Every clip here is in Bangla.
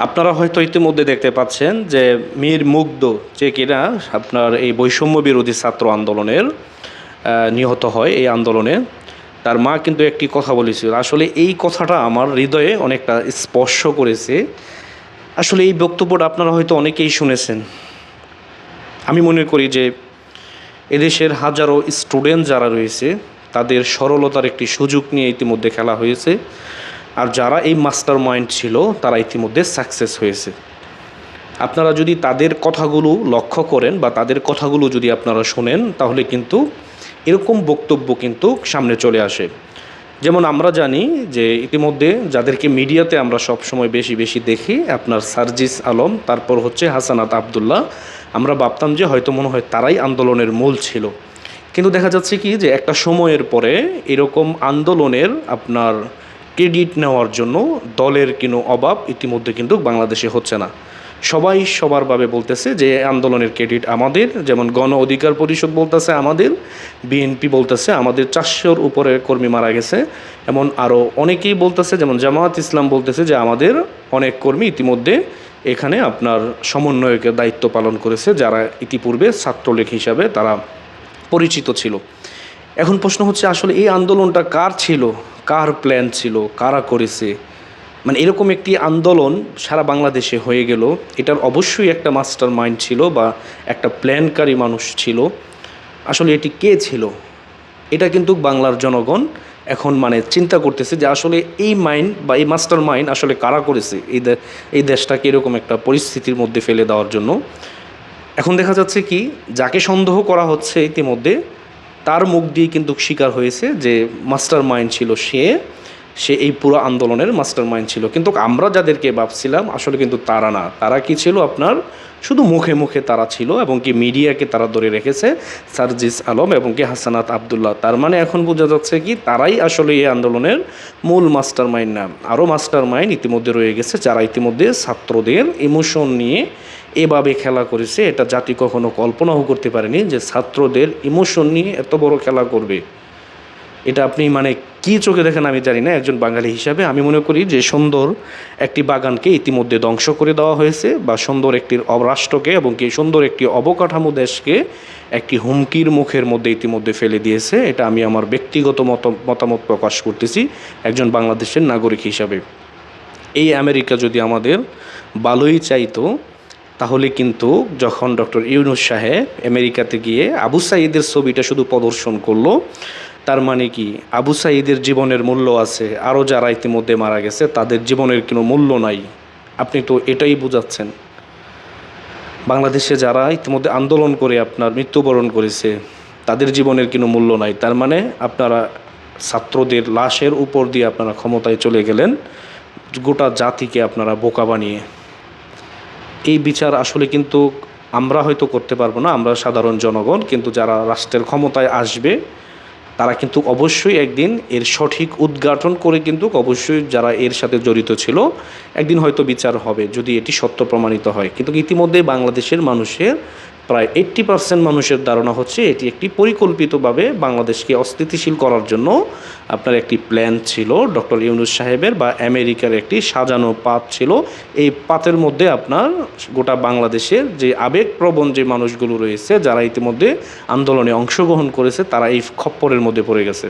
আপনারা হয়তো ইতিমধ্যে দেখতে পাচ্ছেন যে মীর মুগ্ধ যে কিনা আপনার এই বৈষম্য বিরোধী ছাত্র আন্দোলনের নিহত হয় এই আন্দোলনে। তার মা কিন্তু একটি কথা বলেছিল, আসলে এই কথাটা আমার হৃদয়ে অনেকটা স্পর্শ করেছে। আসলে এই বক্তব্যটা আপনারা হয়তো অনেকেই শুনেছেন। আমি মনে করি যে এদেশের হাজারো স্টুডেন্ট যারা রয়েছে তাদের সরলতার একটি সুযোগ নিয়ে ইতিমধ্যে খেলা হয়েছে, আর যারা এই মাস্টার মাইন্ড ছিল তারা ইতিমধ্যে সাকসেস হয়েছে। আপনারা যদি তাদের কথাগুলো লক্ষ্য করেন বা তাদের কথাগুলো যদি আপনারা শোনেন, তাহলে কিন্তু এরকম বক্তব্য কিন্তু সামনে চলে আসে। যেমন আমরা জানি যে ইতিমধ্যে যাদেরকে মিডিয়াতে আমরা সবসময় বেশি বেশি দেখি, আপনার সার্জিস আলম, তারপর হচ্ছে হাসানাত আবদুল্লাহ। আমরা ভাবতাম যে হয়তো মনে হয় তারাই আন্দোলনের মূল ছিল, কিন্তু দেখা যাচ্ছে কি যে একটা সময়ের পরে এরকম আন্দোলনের আপনার ক্রেডিট নেওয়ার জন্য দলের কোনো অভাব ইতিমধ্যে কিন্তু বাংলাদেশে হচ্ছে না। সবাই সবারভাবে বলতেছে যে আন্দোলনের ক্রেডিট আমাদের, যেমন গণ অধিকার পরিষদ বলতেছে আমাদের, বিএনপি বলতেছে আমাদের 400-র উপরে কর্মী মারা গেছে, এমন আরও অনেকেই বলতেছে, যেমন জামায়াত ইসলাম বলতেছে যে আমাদের অনেক কর্মী ইতিমধ্যে এখানে আপনার সমন্বয়কের দায়িত্ব পালন করেছে, যারা ইতিপূর্বে ছাত্রলীগ হিসাবে তারা পরিচিত ছিল। এখন প্রশ্ন হচ্ছে, আসলে এই আন্দোলনটা কার ছিল, কার প্ল্যান ছিল, কারা করেছে? মানে এরকম একটি আন্দোলন সারা বাংলাদেশে হয়ে গেল, এটার অবশ্যই একটা মাস্টার মাইন্ড ছিল বা একটা প্ল্যানকারী মানুষ ছিল। আসলে এটি কে ছিল? এটা কিন্তু বাংলার জনগণ এখন মানে চিন্তা করতেছে যে আসলে এই মাইন্ড বা এই মাস্টার মাইন্ড আসলে কারা করেছে এই দেশটাকে এরকম একটা পরিস্থিতির মধ্যে ফেলে দেওয়ার জন্য। এখন দেখা যাচ্ছে কি, যাকে সন্দেহ করা হচ্ছে ইতিমধ্যে তার মুখ দিয়ে কিন্তু স্বীকার হয়েছে যে মাস্টার মাইন্ড ছিল সে, সে এই পুরো আন্দোলনের মাস্টার মাইন্ড ছিল। কিন্তু আমরা যাদেরকে ভাবছিলাম আসলে কিন্তু তারা না, তারা কি ছিল আপনার শুধু মুখে মুখে তারা ছিল, এবং কি মিডিয়াকে তারা ধরে রেখেছে, সার্জিস আলম এবং কি হাসানাত আবদুল্লাহ। তার মানে এখন বোঝা যাচ্ছে কি তারাই আসলে এই আন্দোলনের মূল মাস্টার মাইন্ড না, আরও মাস্টার মাইন্ড ইতিমধ্যে রয়ে গেছে, যারা ইতিমধ্যে ছাত্রদের ইমোশন নিয়ে এভাবে খেলা করেছে। এটা জাতি কখনো কল্পনাও করতে পারেনি যে ছাত্রদের ইমোশন নিয়ে এত বড় খেলা করবে। এটা আপনি মানে কী চোখে দেখেন আমি জানি না, একজন বাঙালি হিসাবে আমি মনে করি যে সুন্দর একটি বাগানকে ইতিমধ্যে ধ্বংস করে দেওয়া হয়েছে, বা সুন্দর একটি রাষ্ট্রকে এবং কি সুন্দর একটি অবকাঠামো দেশকে একটি হুমকির মুখের মধ্যে ইতিমধ্যে ফেলে দিয়েছে। এটা আমি আমার ব্যক্তিগত মতামত প্রকাশ করতেছি একজন বাংলাদেশের নাগরিক হিসাবে। এই আমেরিকা যদি আমাদের ভালোই চাইতো, তাহলে কিন্তু যখন ডক্টর ইউনূস সাহেব আমেরিকাতে গিয়ে আবু সাঈদের ছবিটা শুধু প্রদর্শন করলো, তার মানে কি আবু সাঈদের জীবনের মূল্য আছে, আরও যারা ইতিমধ্যে মারা গেছে তাদের জীবনের কোনো মূল্য নাই? আপনি তো এটাই বোঝাচ্ছেন। বাংলাদেশে যারা ইতিমধ্যে আন্দোলন করে আপনার মৃত্যুবরণ করেছে তাদের জীবনের কোনো মূল্য নাই, তার মানে আপনারা ছাত্রদের লাশের উপর দিয়ে আপনারা ক্ষমতায় চলে গেলেন, গোটা জাতিকে আপনারা বোকা বানিয়ে। এই বিচার আসলে কিন্তু আমরা হয়তো করতে পারবো না, আমরা সাধারণ জনগণ, কিন্তু যারা রাষ্ট্রের ক্ষমতায় আসবে তারা কিন্তু অবশ্যই একদিন এর সঠিক উদ্ঘাটন করে কিন্তু অবশ্যই যারা এর সাথে জড়িত ছিল একদিন হয়তো বিচার হবে, যদি এটি সত্য প্রমাণিত হয়। কিন্তু ইতিমধ্যে বাংলাদেশের মানুষের প্রায় 80% মানুষের ধারণা হচ্ছে এটি একটি পরিকল্পিতভাবে বাংলাদেশকে অস্থিতিশীল করার জন্য আপনার একটি প্ল্যান ছিল ডক্টর ইউনূস সাহেবের, বা আমেরিকার একটি সাজানো পাত ছিল। এই পাতের মধ্যে আপনার গোটা বাংলাদেশের যে আবেগপ্রবণ যে মানুষগুলো রয়েছে যারা ইতিমধ্যে আন্দোলনে অংশগ্রহণ করেছে তারা এই খপ্পরের মধ্যে পড়ে গেছে।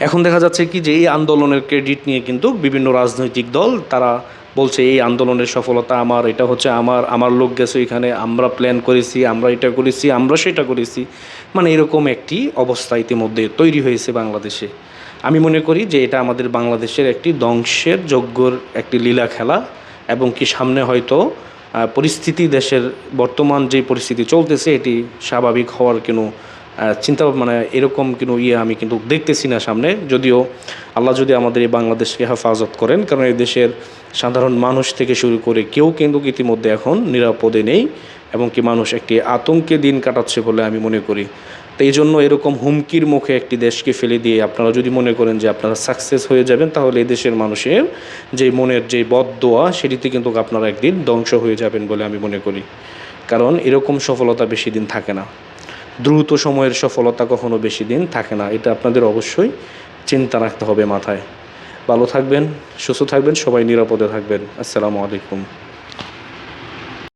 এখন দেখা যাচ্ছে কি যে এই আন্দোলনের ক্রেডিট নিয়ে কিন্তু বিভিন্ন রাজনৈতিক দল তারা বলছে এই আন্দোলনের সফলতা আমার, এটা হচ্ছে আমার, আমার লোক গেছে এখানে, আমরা প্ল্যান করেছি, আমরা এটা করেছি, আমরা সেটা করেছি। মানে এরকম একটি অবস্থা ইতিমধ্যে তৈরি হয়েছে বাংলাদেশে। আমি মনে করি যে এটা আমাদের বাংলাদেশের একটি ধ্বংসের যজ্ঞর একটি লীলা খেলা, এবং কি সামনে হয়তো পরিস্থিতি, দেশের বর্তমান যে পরিস্থিতি চলতেছে এটি স্বাভাবিক হওয়ার কোনো চিন্তা মানে এরকম কোনো আমি কিন্তু দেখতেছি না সামনে। যদিও আল্লাহ যদি আমাদের এই বাংলাদেশকে হেফাজত করেন, কারণ এই দেশের সাধারণ মানুষ থেকে শুরু করে কেউ কিন্তু ইতিমধ্যে এখন নিরাপদে নেই, এবং কি মানুষ একটি আতঙ্কে দিন কাটাচ্ছে বলে আমি মনে করি। তো এই জন্য এরকম হুমকির মুখে একটি দেশকে ফেলে দিয়ে আপনারা যদি মনে করেন যে আপনারা সাকসেস হয়ে যাবেন, তাহলে এই দেশের মানুষের যে মনের যে বদদোয়া সেটিতে কিন্তু আপনারা একদিন ধ্বংস হয়ে যাবেন বলে আমি মনে করি। কারণ এরকম সফলতা বেশি দিন থাকে না, দ্রুত সময়ের সফলতা কখনো বেশি দিন থাকে না, এটা আপনাদের অবশ্যই চিন্তা রাখতে হবে মাথায়। ভালো থাকবেন, সুস্থ থাকবেন, সবাই নিরাপদে থাকবেন। আসসালামু আলাইকুম।